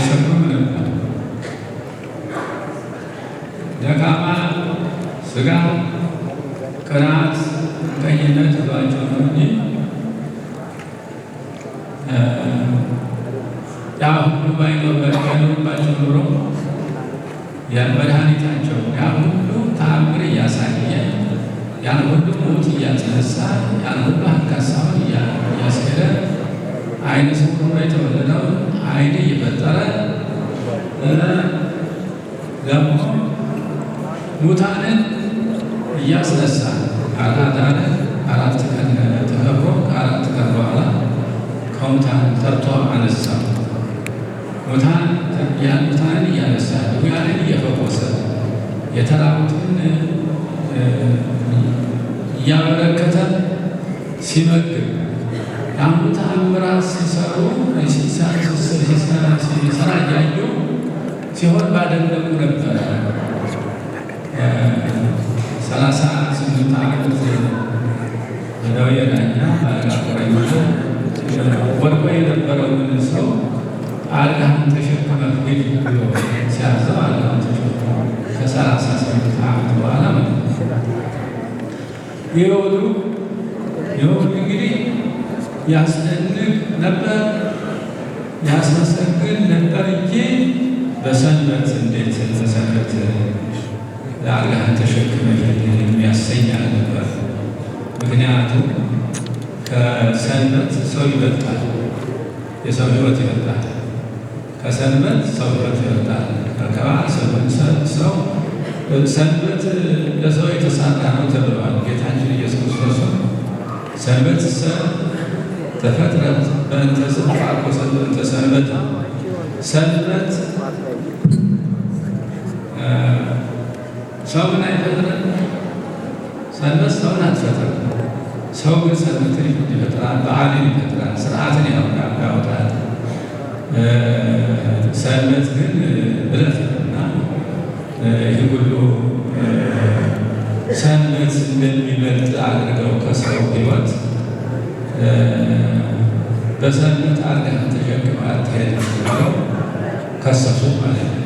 አይሰሩም ነበር። ደካማ ሥጋ ቅናት፣ ቀኝነት ይዟቸው ነው እንጂ ያ ሁሉ ባይኖርባቸው ኑሮ መድኃኒታቸው ያ ሁሉ ተአምር እያሳየ ያን ሁሉ ሞት እያስነሳ ያን ሁሉ አንካሳውን እያስሄደ ዓይነ ስውር ሆኖ የተወለደውን ዓይን እየፈጠረ ደግሞ ሙታንን እያስነሳ አዳነ። 4 ቀን ተከብሮ ከ4 ቀን በኋላ ከሙታን ጠርቶ አነሳው። ሙታንን እያነሳ ድውያንን እየፈወሰ የተራቡትን እያበረከተ ሲመግብ ያሉ ተአምራት ሲሰሩ ሲሰራ እያዩ ሲሆን ባደነቁ ነበረ። 38 ዓመት በደዌ ዳኛ ወድቆ የነበረውን ሰው አልጋህን ተሸክመህ ሂድ ብሎ ሲያዘው አልጋህን ተሸክሞ ከ38 ዓመት በኋላ ይህ ሁሉ እንግዲህ ያስደንቅ ነበር፣ ያስመሰግን ነበር እንጂ በሰንበት እንዴት በሰንበት አልጋህን ተሸክመህ የሚያሰኝ አልነበር። ምክንያቱም ከሰንበት ሰው ይበልጣል፣ የሰው ሕይወት ይበልጣል። ከሰንበት ሰው ሕይወት ይበልጣል። ከበዓል ሰው ሰንበት ለሰው የተሳካ ነው ተብለዋል። ጌታችን ኢየሱስ ክርስቶስ ሰንበት ተፈጥረት በእንተ ጽድቅ በእንተ ሰንበት ሰንበት ሰውን አይፈጥርም። ሰንበት ሰውን አትፈጥርም። ሰው ግን ሰንበትን ይፈጥራል፣ በዓልን ይፈጥራል፣ ስርዓትን ያወጣል። ሰንበት ግን ዕለት ነውና ይህ ሁሉ ሰንበት እንደሚበልጥ አድርገው ከሰው ሕይወት በሰንበት አልጋህን ተሸክመህ አትሄድም ብለው ከሰሱ ማለት ነው።